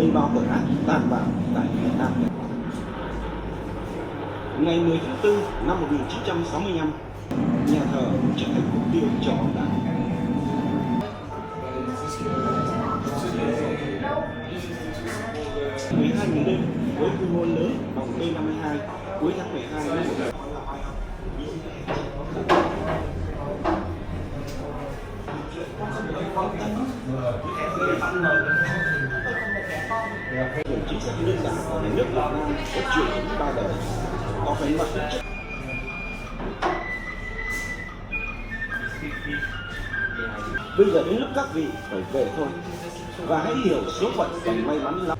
lên bao cờ ác tàn bạo tại Việt Nam. Ngày 10 tháng 4 năm 1965, nhà thờ trở thành mục tiêu cho bom đạn. 12 ngày đêm với quy mô lớn vòng B-52 cuối tháng 12 năm 1965. Chính sách đơn giản của nhà nước Việt Nam có truyền thống ba đời, có phải mặt chất. Bây giờ đến lúc các vị phải về thôi, và hãy hiểu số phận còn may mắn lắm.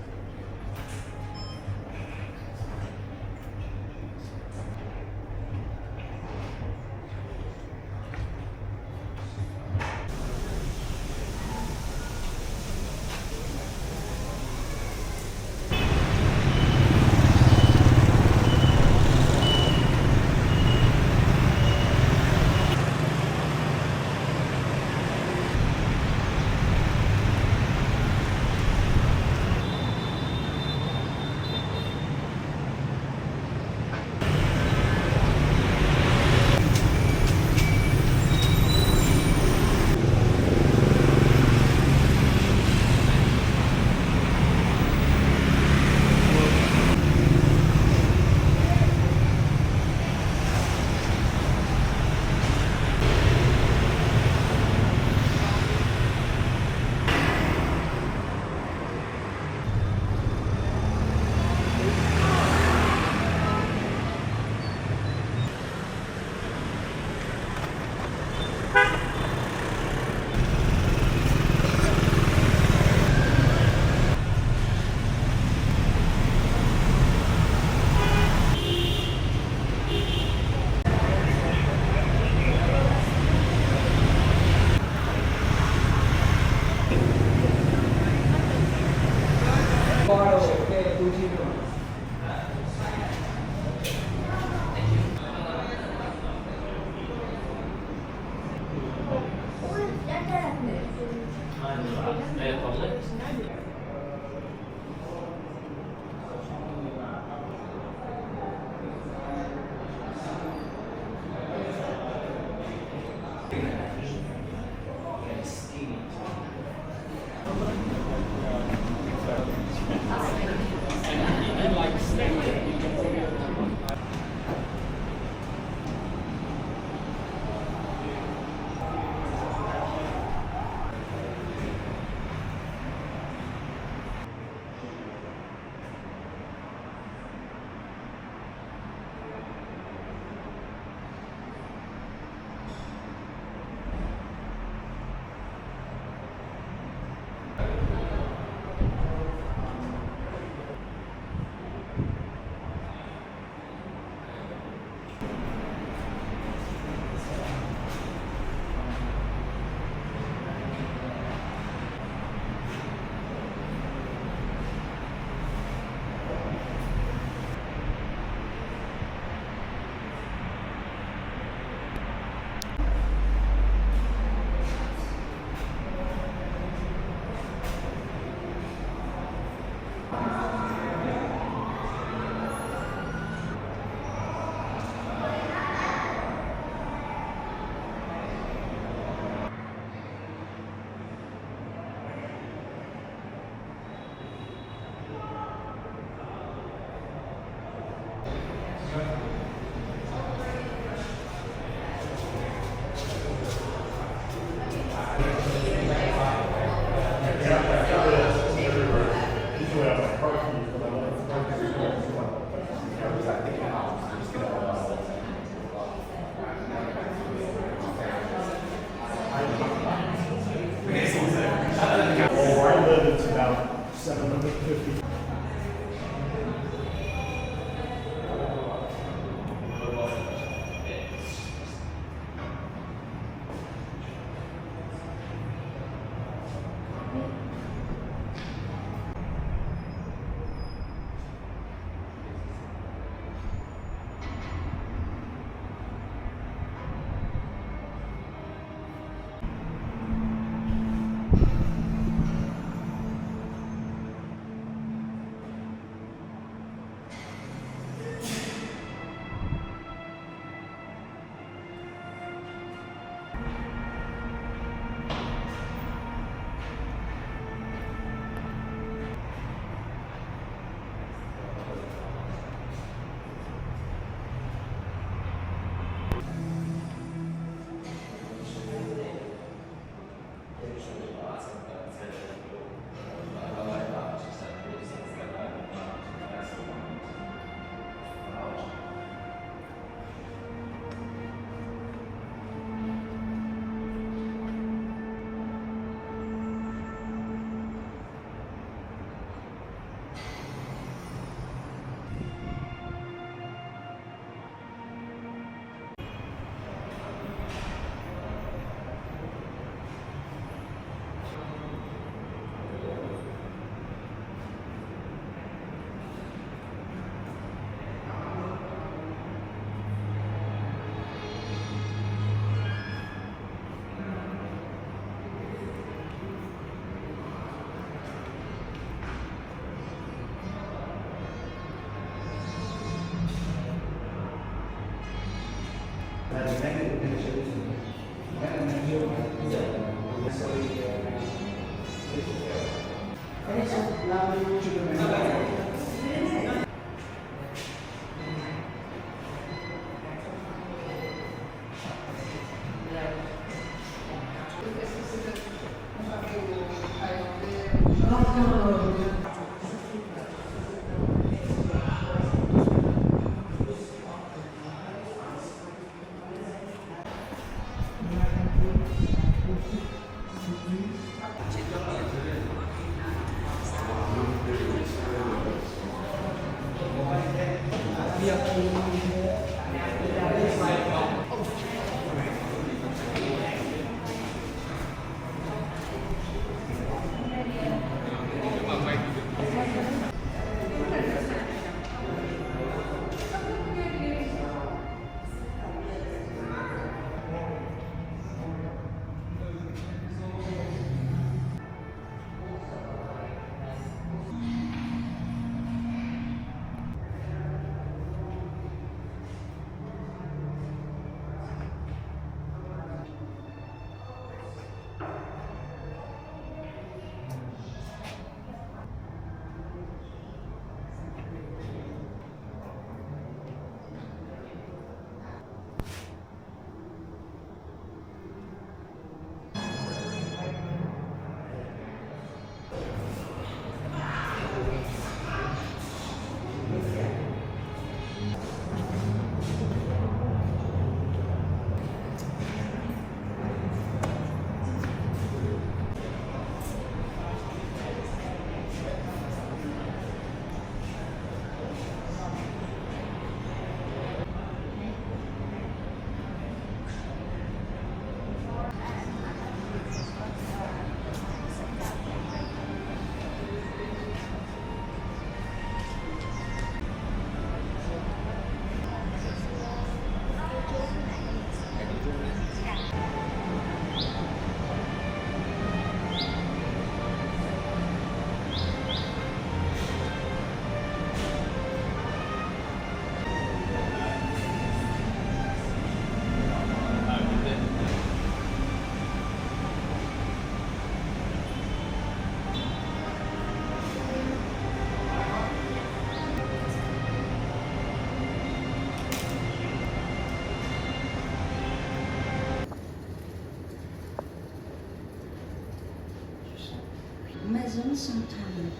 Maison Centrale.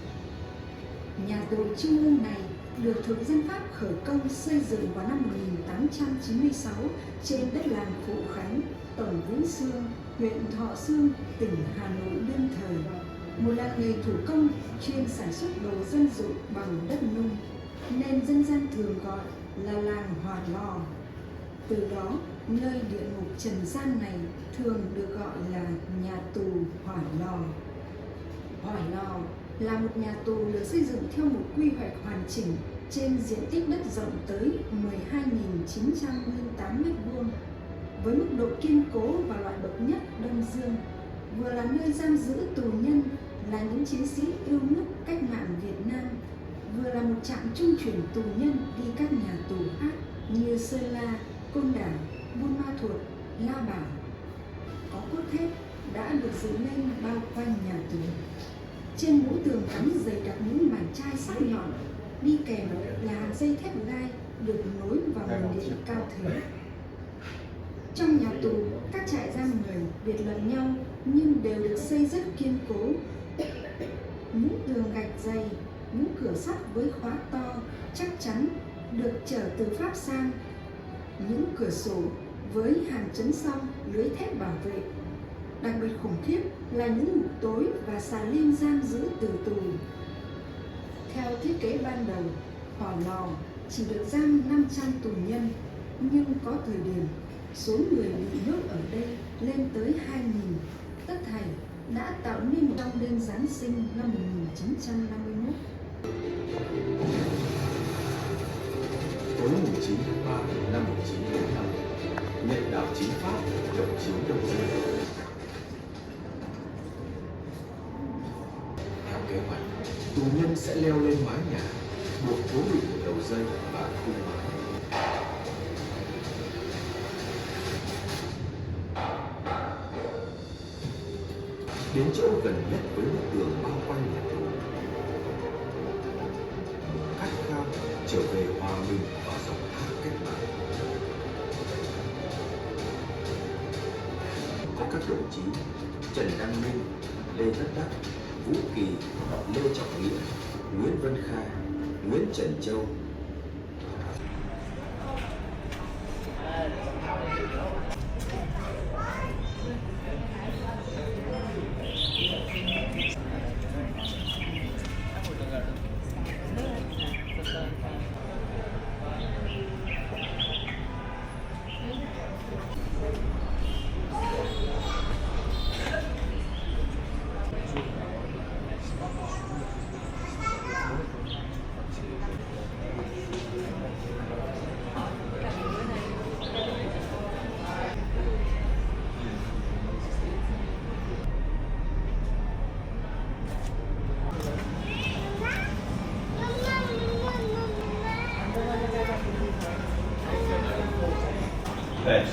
Nhà tù trung ương này được thực dân Pháp khởi công xây dựng vào năm 1896 trên đất làng Phụ Khánh, tổng Vĩnh Sương, huyện Thọ Sương, tỉnh Hà Nội đương thời. Một làng nghề thủ công chuyên sản xuất đồ dân dụng bằng đất nung, nên dân gian thường gọi là làng Hỏa Lò. Từ đó, nơi địa ngục trần gian này thường được gọi là nhà tù Hỏa Lò. Hỏa Lò là một nhà tù được xây dựng theo một quy hoạch hoàn chỉnh trên diện tích đất rộng tới 12.908 m², với mức độ kiên cố và loại bậc nhất Đông Dương, vừa là nơi giam giữ tù nhân là những chiến sĩ yêu nước cách mạng Việt Nam, vừa là một trạm trung chuyển tù nhân đi các nhà tù khác như Sơn La, Côn Đảo, Buôn Ma Thuột, Lao Bảo. Có cốt thép đã được dựng lên bao quanh nhà tù. Trên mũi tường cắm dày đặc những mảnh chai sắc nhọn, đi kèm là hàng dây thép gai được nối vào nguồn điện cao thế. Trong nhà tù, các trại giam người biệt lập nhau nhưng đều được xây rất kiên cố. Những tường gạch dày, những cửa sắt với khóa to, chắc chắn được chở từ Pháp sang. Những cửa sổ với hàng chắn song, lưới thép bảo vệ. Đặc biệt khủng khiếp là những ngục tối và xà lim giam giữ từ tù. Theo thiết kế ban đầu, Hỏa Lò chỉ được giam 500 tù nhân, nhưng có thời điểm số người bị nhốt ở đây lên tới 2.000. Tất thảy đã tạo nên một trong đêm Giáng sinh năm 1951. Tối mùng 9 tháng 3 năm 1945, nhận đảo chính Pháp động chiếu Đông Dương. Theo kế hoạch, tù nhân sẽ leo lên mái nhà, buộc cố định đầu dây và khung mái. đến chỗ gần nhất với bức tường bao quanh nhà tù, khát khao trở về hòa mình vào dòng thác cách mạng. Có các đồng chí Trần Đăng Minh, Lê Tất Đắc, Vũ Kỳ, Lê Trọng Nghĩa, Nguyễn Văn Kha, Nguyễn Trần Châu. Thanks.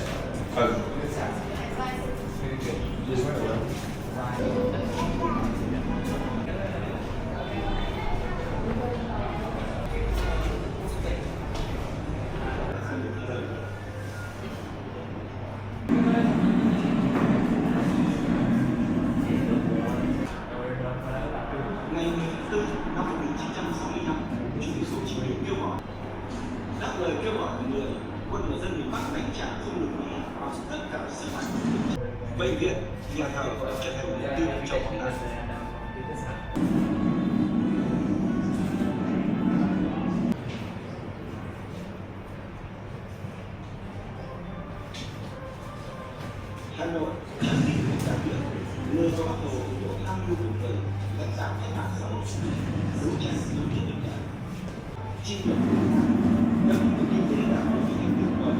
Ngày 14 năm 1965, Chủ tịch Hồ Chí Minh kêu gọi đáp lời kêu gọi của người quân và dân miền Bắc đánh trả không ngừng Mỹ bằng tất cả sức mạnh. Bệnh viện, nhà thờ đã trở thành mục tiêu cho bọn này. Hà Nội, chiến sĩ của cả nước, nơi có Bác Hồ của tham mưu của người, lãnh đạo cách mạng xã hội, đấu tranh chống thiết hiện đại, chi lược, đẩy mạnh kinh tế đảng của thành nước ngoài.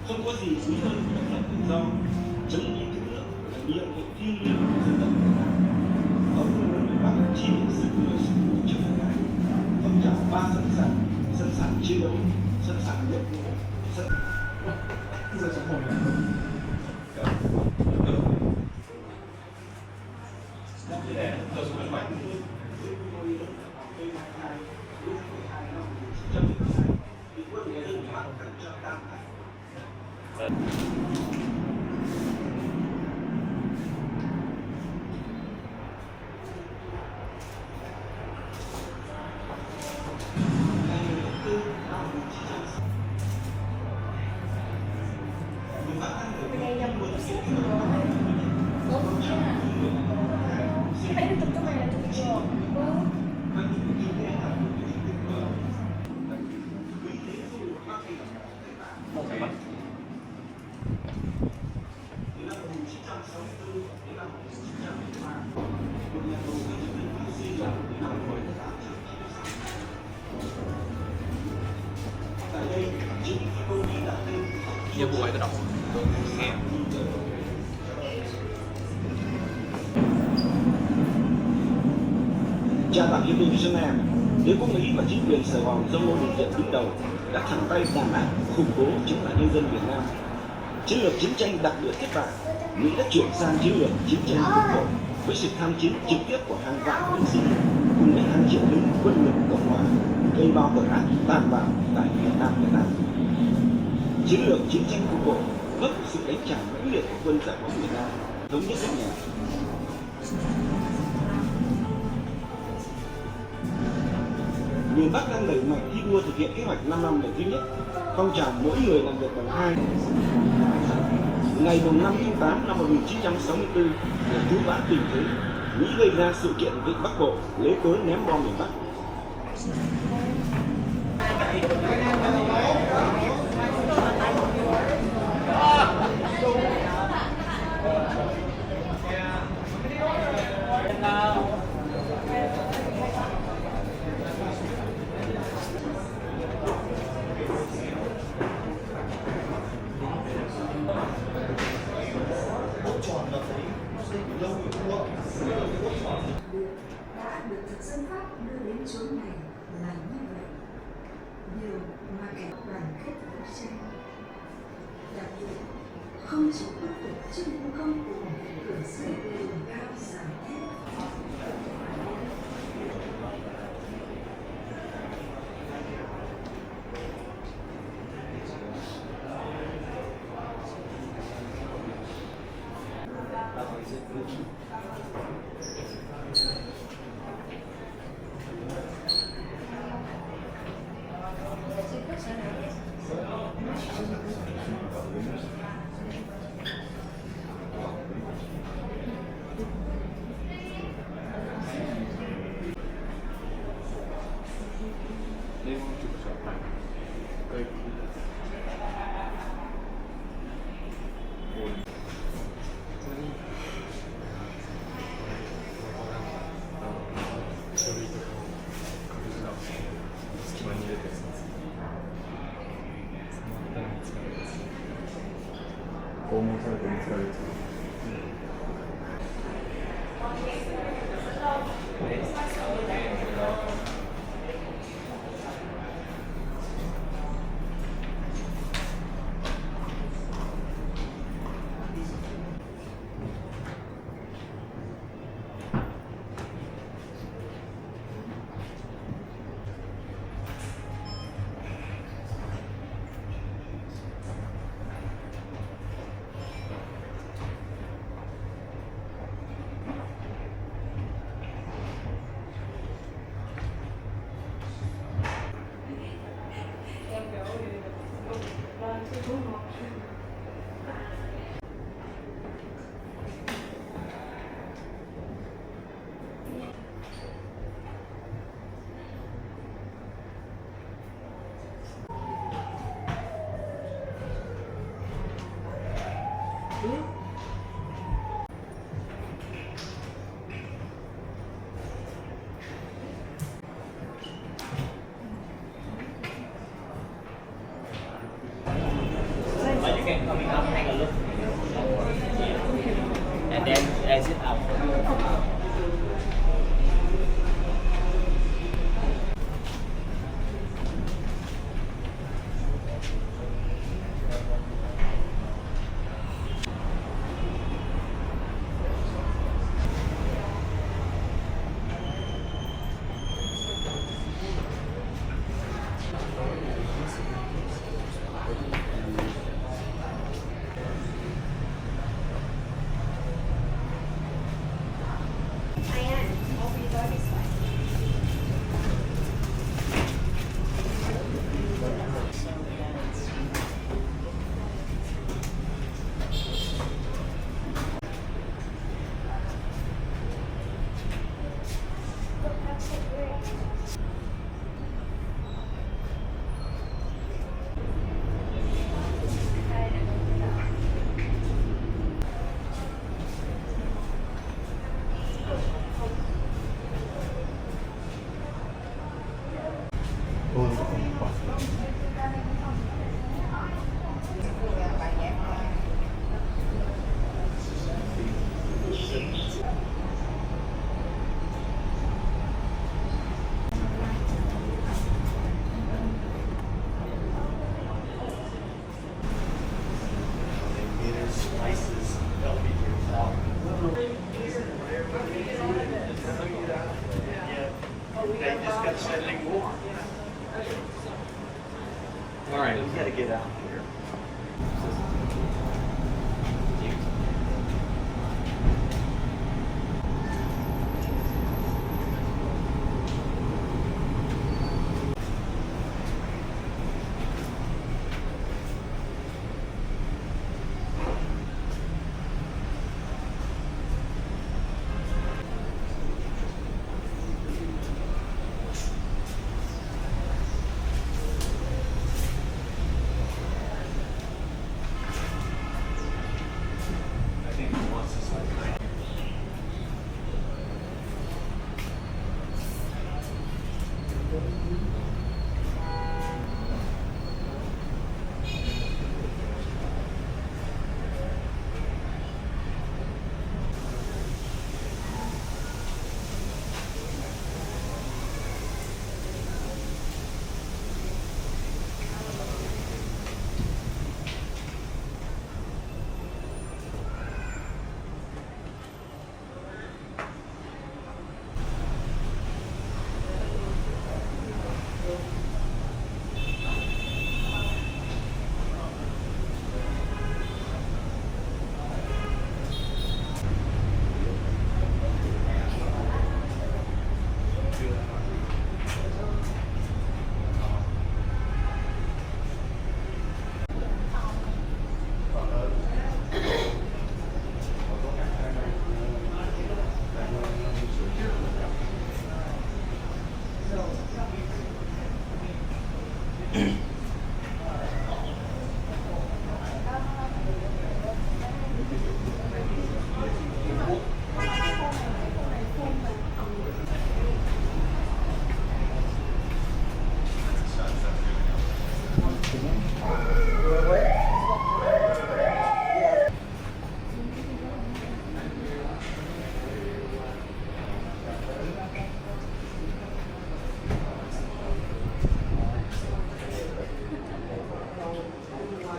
Không có gì quý hơn độc lập tự do, chống bị cứu nước là nhiệm vụ thiêng liêng của dân tộc Việt Nam. Ông luôn miền Bắc chi viện sức người sức của cho đất này, phong trào ba sẵn sàng chiến đấu, sẵn sàng nhiệm vụ, sẵn Nhiệm vụ ấy tôi đọc tôi nghe. Cha tặng Hiệp định Geneva, đế quốc Mỹ và chính quyền Sài Gòn do Ngô Đình Diệm đứng đầu đã thẳng tay đàn áp, khủng bố chống lại nhân dân Việt Nam. Chiến lược chiến tranh đặc biệt thất bại, Mỹ đã chuyển sang chiến lược chiến tranh cục bộ với sự tham chiến trực tiếp của hàng vạn quân sĩ cùng với hàng triệu lính quân lực Cộng hòa gây bao tội ác tàn bạo tại Việt Nam. Chiến lược chiến tranh cục bộ vấp sự đánh trả mãnh liệt của quân giải phóng Việt Nam thống nhất nước nhà. Miền Bắc đang đẩy mạnh thi đua thực hiện kế hoạch 5 năm lần thứ nhất, phong trào mỗi người làm việc bằng hai. Ngày 5 tháng 8 năm 1964, để cứu vãn tình thế, Mỹ gây ra sự kiện Vịnh Bắc Bộ lấy cớ ném bom miền Bắc. đã được thực dân Pháp đưa đến chốn này. tranh. Đặc biệt, không chỉ khuất phục trước những công cụ cửa xây tường cao dài thép.書類とかを隠した隙間に入れて捕まったら見つかるんですね。拷問されて見つかるやつ。Biết